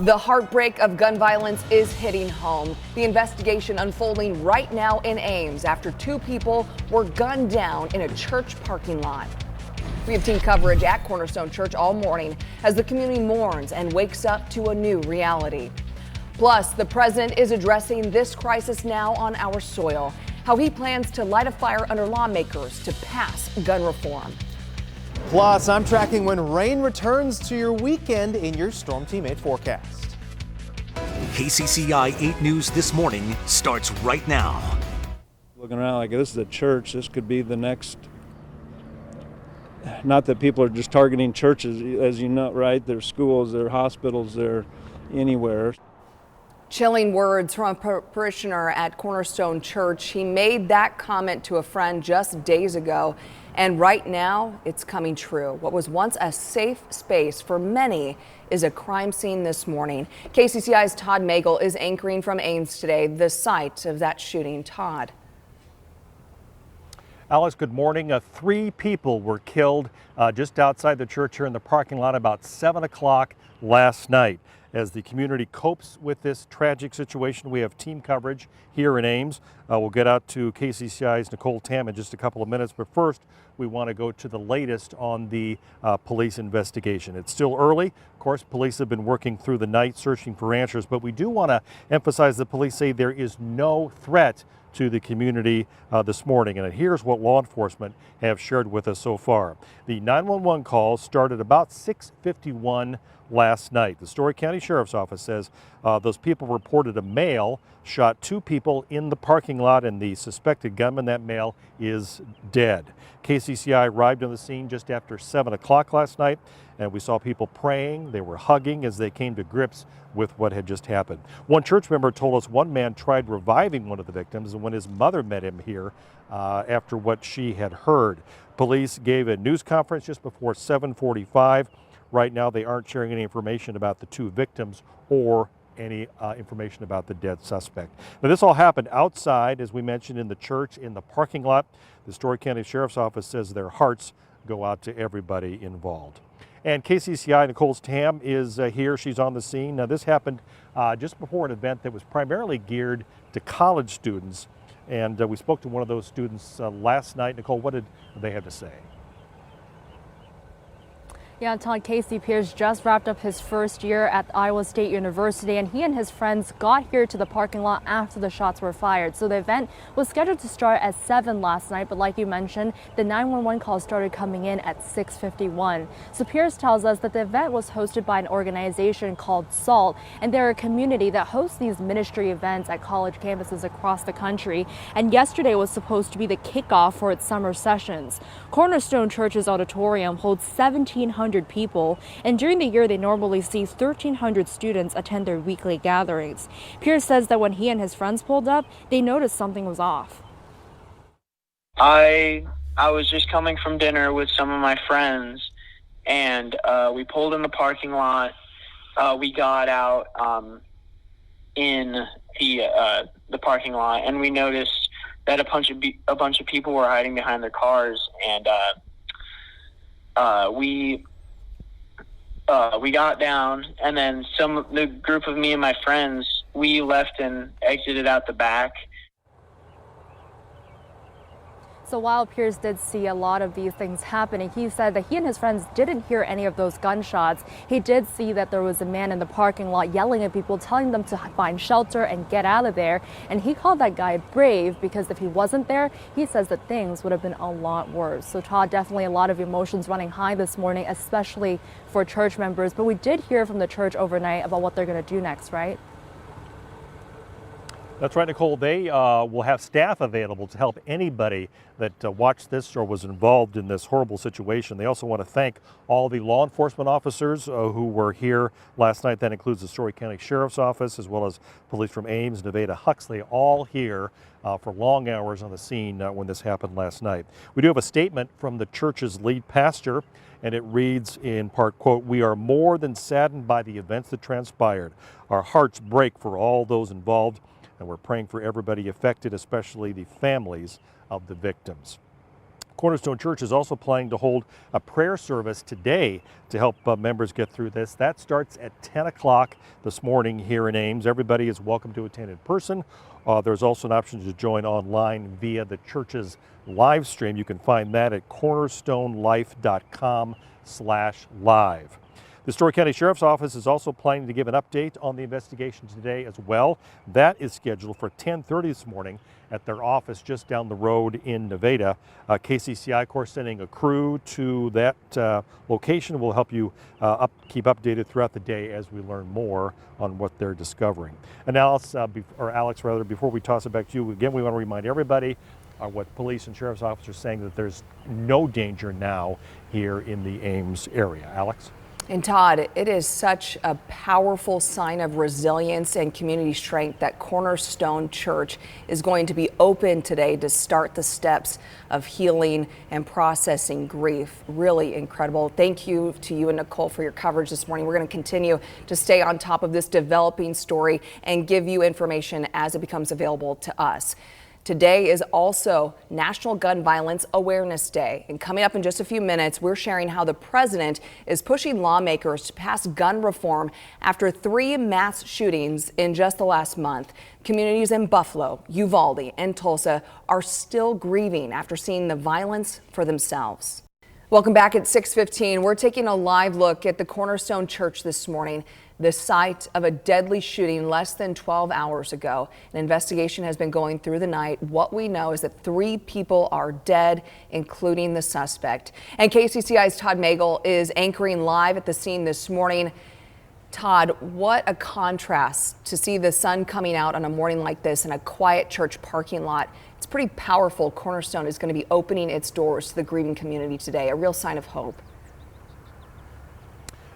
The heartbreak of gun violence is hitting home. The investigation unfolding right now in Ames after two people were gunned down in a church parking lot. We have team coverage at Cornerstone Church all morning as the community mourns and wakes up to a new reality. Plus, the president is addressing this crisis now on our soil, how he plans to light a fire under lawmakers to pass gun reform. Plus, I'm tracking when rain returns to your weekend in your Storm Team 8 forecast. KCCI 8 News This Morning starts right now. Looking around like this is a church, this could be the next. Not that people are just targeting churches, as you know, right? There's schools, there are hospitals, there anywhere. Chilling words from a parishioner at Cornerstone Church. He made that comment to a friend just days ago, and right now it's coming true. What was once a safe space for many is a crime scene this morning. KCCI's Todd Magel is anchoring from Ames today, the site of that shooting. Todd. Alex, good morning. 3 people were killed just outside the church here in the parking lot about 7 o'clock last night. As the community copes with this tragic situation, we have team coverage here in Ames. We'll get out to KCCI's Nicole Tam in just a couple of minutes, but first we want to go to the latest on the police investigation. It's still early. Of course, police have been working through the night searching for answers, but we do want to emphasize that police say there is no threat to the community this morning. And here's what law enforcement have shared with us so far. The 911 call started about 6:51 last night. The Story County Sheriff's Office says those people reported a male shot 2 people in the parking lot, and the suspected gunman, that male, is dead. KCCI arrived on the scene just after 7 o'clock last night, and we saw people praying. They were hugging as they came to grips with what had just happened. One church member told us one man tried reviving one of the victims, and when his mother met him here after what she had heard. Police gave a news conference just before 7:45. Right now, they aren't sharing any information about the 2 victims or any information about the dead suspect. Now, this all happened outside, as we mentioned, in the church, in the parking lot. The Story County Sheriff's Office says their hearts go out to everybody involved. And KCCI Nicole Tam is here. She's on the scene. Now, this happened just before an event that was primarily geared to college students. And we spoke to one of those students last night. Nicole, what did they have to say? Yeah, Todd, Casey Pierce just wrapped up his first year at Iowa State University, and he and his friends got here to the parking lot after the shots were fired. So the event was scheduled to start at 7 last night, but like you mentioned, the 911 call started coming in at 6:51. So Pierce tells us that the event was hosted by an organization called SALT, and they're a community that hosts these ministry events at college campuses across the country. And yesterday was supposed to be the kickoff for its summer sessions. Cornerstone Church's auditorium holds 1,700 people, and during the year they normally see 1,300 students attend their weekly gatherings. Pierce says that when he and his friends pulled up, they noticed something was off. I was just coming from dinner with some of my friends, and we pulled in the parking lot. We got out in the parking lot, and we noticed that a bunch of people were hiding behind their cars, and we got down, and then the group of me and my friends, we left and exited out the back. So while Pierce did see a lot of these things happening, he said that he and his friends didn't hear any of those gunshots. He did see that there was a man in the parking lot yelling at people, telling them to find shelter and get out of there. And he called that guy brave, because if he wasn't there, he says that things would have been a lot worse. So Todd, definitely a lot of emotions running high this morning, especially for church members. But we did hear from the church overnight about what they're going to do next, right? That's right, Nicole. They will have staff available to help anybody that watched this or was involved in this horrible situation. They also want to thank all the law enforcement officers who were here last night. That includes the Story County Sheriff's Office, as well as police from Ames, Nevada, Huxley, all here for long hours on the scene when this happened last night. We do have a statement from the church's lead pastor, and it reads in part, quote, "We are more than saddened by the events that transpired. Our hearts break for all those involved, and we're praying for everybody affected, especially the families of the victims." Cornerstone Church is also planning to hold a prayer service today to help members get through this. That starts at 10 o'clock this morning here in Ames. Everybody is welcome to attend in person. There's also an option to join online via the church's live stream. You can find that at cornerstonelife.com/live. The Story County Sheriff's Office is also planning to give an update on the investigation today as well. That is scheduled for 10:30 this morning at their office just down the road in Nevada. KCCI, of course, sending a crew to that location. Will help you keep updated throughout the day as we learn more on what they're discovering. And now, Alex, before we toss it back to you, again, we want to remind everybody what police and sheriff's officers are saying, that there's no danger now here in the Ames area. Alex? And Todd, it is such a powerful sign of resilience and community strength that Cornerstone Church is going to be open today to start the steps of healing and processing grief. Really incredible. Thank you to you and Nicole for your coverage this morning. We're going to continue to stay on top of this developing story and give you information as it becomes available to us. Today is also National Gun Violence Awareness Day. And coming up in just a few minutes, we're sharing how the president is pushing lawmakers to pass gun reform after 3 mass shootings in just the last month. Communities in Buffalo, Uvalde, and Tulsa are still grieving after seeing the violence for themselves. Welcome back at 6:15. We're taking a live look at the Cornerstone Church this morning, the site of a deadly shooting less than 12 hours ago. An investigation has been going through the night. What we know is that 3 people are dead, including the suspect. And KCCI's Todd Magel is anchoring live at the scene this morning. Todd, what a contrast to see the sun coming out on a morning like this in a quiet church parking lot. It's pretty powerful. Cornerstone is going to be opening its doors to the grieving community today, a real sign of hope.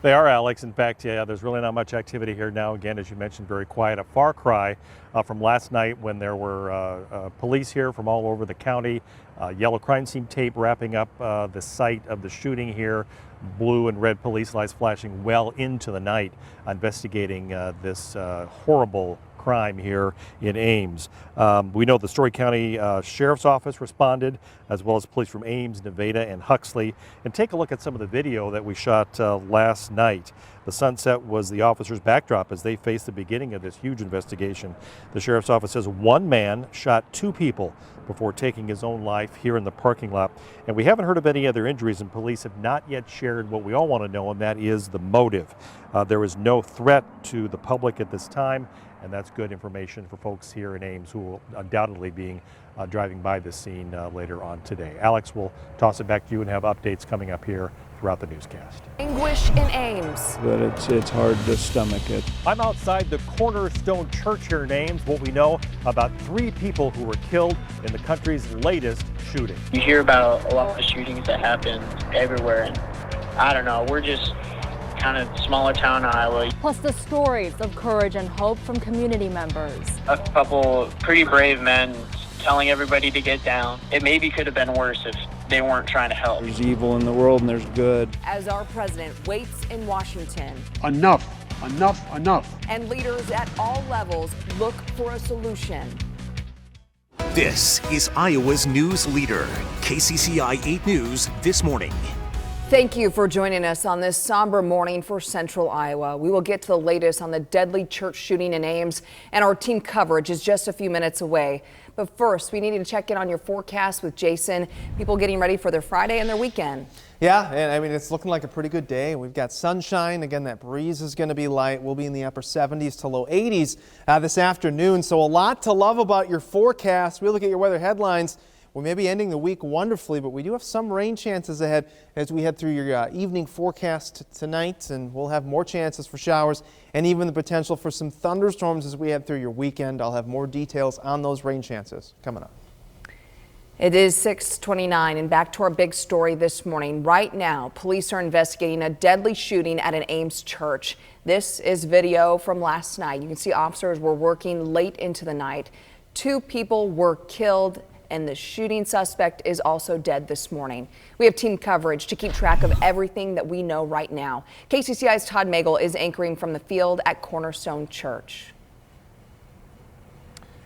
They are, Alex. In fact, yeah, there's really not much activity here now. Again, as you mentioned, very quiet. A far cry from last night when there were police here from all over the county. Yellow crime scene tape wrapping up the site of the shooting here. Blue and red police lights flashing well into the night, investigating this horrible crime here in Ames. We know the Story County Sheriff's Office responded, as well as police from Ames, Nevada, and Huxley. And take a look at some of the video that we shot last night. The sunset was the officers' backdrop as they faced the beginning of this huge investigation. The Sheriff's Office says one man shot 2 people before taking his own life here in the parking lot. And we haven't heard of any other injuries, and police have not yet shared what we all want to know, and that is the motive. There is no threat to the public at this time, and that's good information for folks here in Ames who will undoubtedly be driving by this scene later on today. Alex, we'll toss it back to you and have updates coming up here throughout the newscast. Anguish in Ames. But it's hard to stomach it. I'm outside the Cornerstone Church here in Ames. What we know about 3 people who were killed in the country's latest shooting. You hear about a lot of shootings that happen everywhere, and I don't know, we're just kind of smaller town Iowa. Plus the stories of courage and hope from community members. A couple pretty brave men telling everybody to get down. It maybe could have been worse if they weren't trying to help. There's evil in the world and there's good. As our president waits in Washington. Enough, enough, enough. And leaders at all levels look for a solution. This is Iowa's news leader, KCCI 8 News This Morning. Thank you for joining us on this somber morning for Central Iowa. We will get to the latest on the deadly church shooting in Ames, and our team coverage is just a few minutes away. But first, we need to check in on your forecast with Jason. People getting ready for their Friday and their weekend. Yeah, and I mean, it's looking like a pretty good day. We've got sunshine. Again, that breeze is going to be light. We'll be in the upper 70s to low 80s this afternoon. So a lot to love about your forecast. We look at your weather headlines. We may be ending the week wonderfully, but we do have some rain chances ahead as we head through your evening forecast tonight, and we'll have more chances for showers and even the potential for some thunderstorms as we head through your weekend. I'll have more details on those rain chances coming up. It is 6:29, and back to our big story this morning. Right now, police are investigating a deadly shooting at an Ames church. This is video from last night. You can see officers were working late into the night. 2 people were killed, and the shooting suspect is also dead this morning. We have team coverage to keep track of everything that we know right now. KCCI's Todd Magel is anchoring from the field at Cornerstone Church.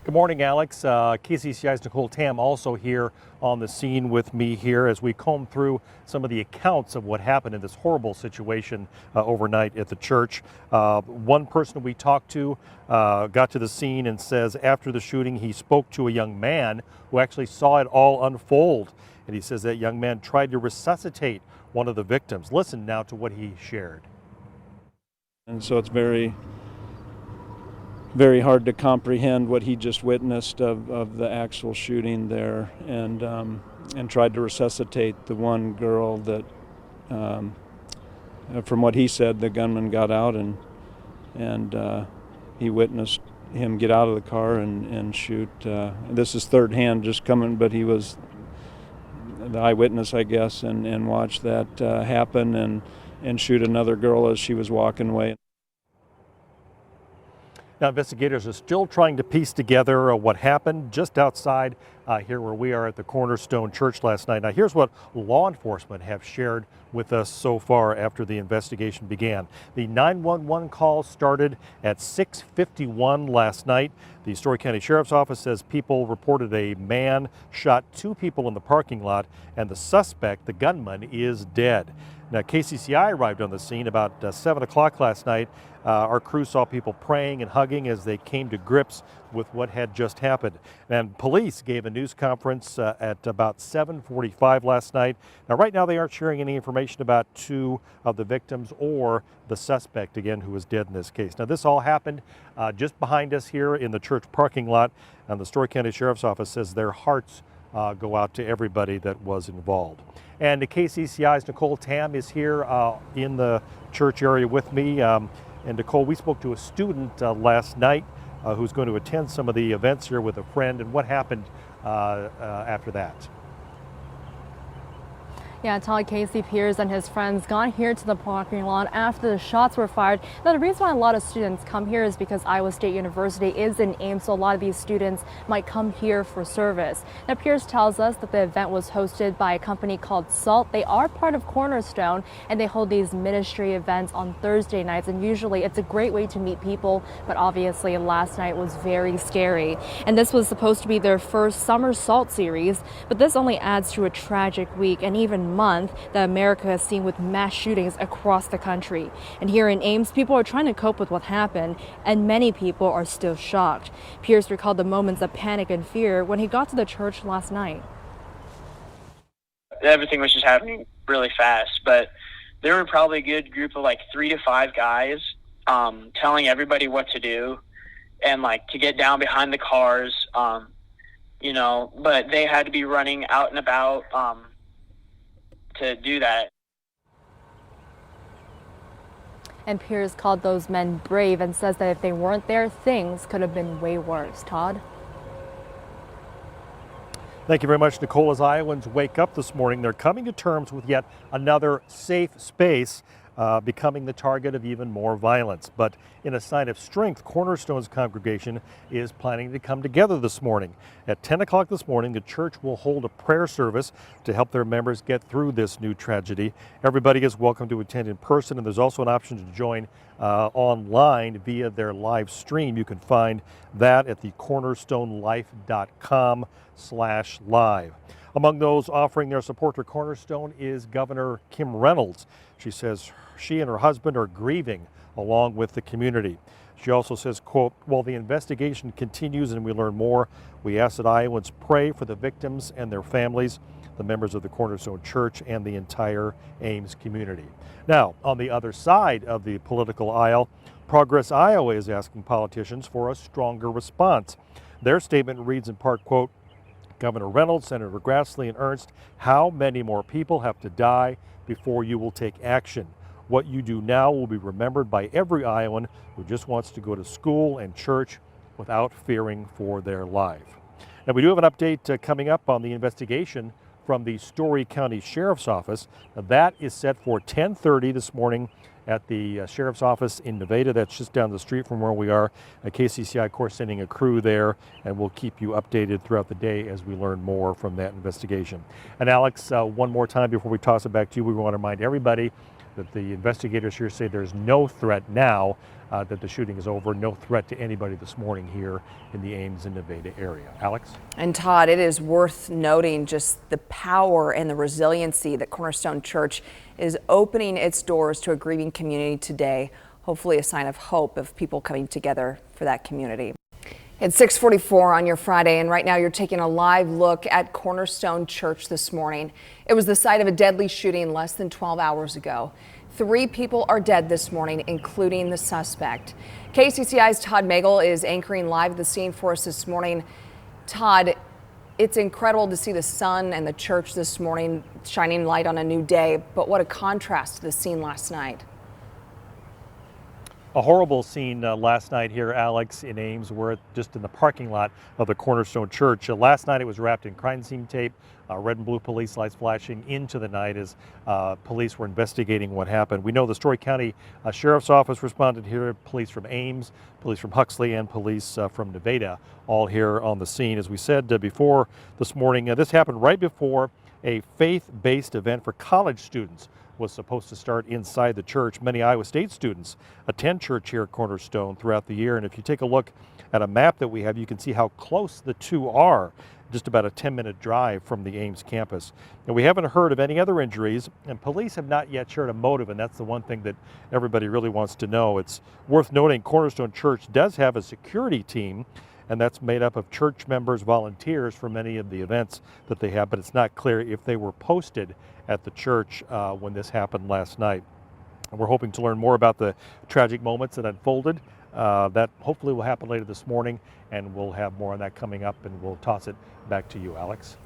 Good morning, Alex. KCCI's Nicole Tam also here on the scene with me here as we comb through some of the accounts of what happened in this horrible situation overnight at the church. One person we talked to got to the scene and says after the shooting he spoke to a young man who actually saw it all unfold. And he says that young man tried to resuscitate one of the victims. Listen now to what he shared. And so it's very hard to comprehend what he just witnessed of the actual shooting there, and tried to resuscitate the one girl that, from what he said, the gunman got out and he witnessed him get out of the car and shoot. This is third hand just coming, but he was the eyewitness, I guess, and watched that happen and shoot another girl as she was walking away. Now, investigators are still trying to piece together what happened just outside here where we are at the Cornerstone Church last night. Now, here's what law enforcement have shared with us so far after the investigation began. The 911 call started at 6:51 last night. The Story County Sheriff's Office says people reported a man shot two people in the parking lot, and the suspect, the gunman, is dead. Now, KCCI arrived on the scene about 7 o'clock last night. Our crew saw people praying and hugging as they came to grips with what had just happened. And police gave a news conference at about 7:45 last night. Now, right now, they aren't sharing any information about two of the victims or the suspect, again, who was dead in this case. Now, this all happened just behind us here in the church parking lot. And the Story County Sheriff's Office says their hearts go out to everybody that was involved. And the KCCI's Nicole Tam is here in the church area with me. And Nicole, we spoke to a student last night who's going to attend some of the events here with a friend. And what happened after that? Yeah, Todd, Casey Pierce and his friends got here to the parking lot after the shots were fired. Now, the reason why a lot of students come here is because Iowa State University is in Ames, so a lot of these students might come here for service. Now, Pierce tells us that the event was hosted by a company called SALT. They are part of Cornerstone, and they hold these ministry events on Thursday nights, and usually it's a great way to meet people, but obviously last night was very scary. And this was supposed to be their first summer SALT series, but this only adds to a tragic week and even month that America has seen with mass shootings across the country. And here in Ames, people are trying to cope with what happened, and many people are still shocked. Pierce recalled the moments of panic and fear when he got to the church last night. Everything was just happening really fast, but there were probably a good group of like 3 to 5 guys telling everybody what to do and like to get down behind the cars, but they had to be running out and about to do that. And Pierce called those men brave and says that if they weren't there, things could have been way worse. Todd? Thank you very much, Nicole. As Iowans wake up this morning, they're coming to terms with yet another safe space becoming the target of even more violence. But in a sign of strength, Cornerstone's congregation is planning to come together this morning. At 10 o'clock this morning, the church will hold a prayer service to help their members get through this new tragedy. Everybody is welcome to attend in person, and there's also an option to join online via their live stream. You can find that at the cornerstonelife.com/live. Among those offering their support to Cornerstone is Governor Kim Reynolds. She says she and her husband are grieving along with the community. She also says, quote, while the investigation continues and we learn more, we ask that Iowans pray for the victims and their families, the members of the Cornerstone Church, and the entire Ames community. Now, on the other side of the political aisle, Progress Iowa is asking politicians for a stronger response. Their statement reads in part, quote, Governor Reynolds, Senator Grassley, and Ernst, how many more people have to die before you will take action? What you do now will be remembered by every Iowan who just wants to go to school and church without fearing for their life. Now, we do have an update coming up on the investigation from the Story County Sheriff's Office. Now, that is set for 10:30 this morning at the Sheriff's Office in Nevada. That's just down the street from where we are. KCCI, of course, sending a crew there, and we'll keep you updated throughout the day as we learn more from that investigation. And Alex, one more time before we toss it back to you, we want to remind everybody that the investigators here say there's no threat now that the shooting is over, no threat to anybody this morning here in the Ames and Nevada area. Alex? And Todd, it is worth noting just the power and the resiliency that Cornerstone Church is opening its doors to a grieving community today. Hopefully a sign of hope of people coming together for that community. It's 6:44 on your Friday, and right now you're taking a live look at Cornerstone Church this morning. It was the site of a deadly shooting less than 12 hours ago. 3 people are dead this morning, including the suspect. KCCI's Todd Magel is anchoring live at the scene for us this morning. Todd, it's incredible to see the sun and the church this morning shining light on a new day, but what a contrast to the scene last night. A horrible scene last night here, Alex, in Ames. We're just in the parking lot of the Cornerstone Church. Last night it was wrapped in crime scene tape, red and blue police lights flashing into the night as police were investigating what happened. We know the Story County Sheriff's Office responded here, police from Ames, police from Huxley, and police from Nevada, all here on the scene. As we said before this morning, this happened right before a faith-based event for college students was supposed to start inside the church. Many Iowa State students attend church here at Cornerstone throughout the year, and if you take a look at a map that we have, you can see how close the two are, just about a 10-minute drive from the Ames campus. And we haven't heard of any other injuries, and police have not yet shared a motive, and that's the one thing that everybody really wants to know. It's worth noting Cornerstone Church does have a security team, and that's made up of church members, volunteers for many of the events that they have, but it's not clear if they were posted at the church when this happened last night. And we're hoping to learn more about the tragic moments that unfolded. That hopefully will happen later this morning, and we'll have more on that coming up, and we'll toss it back to you, Alex.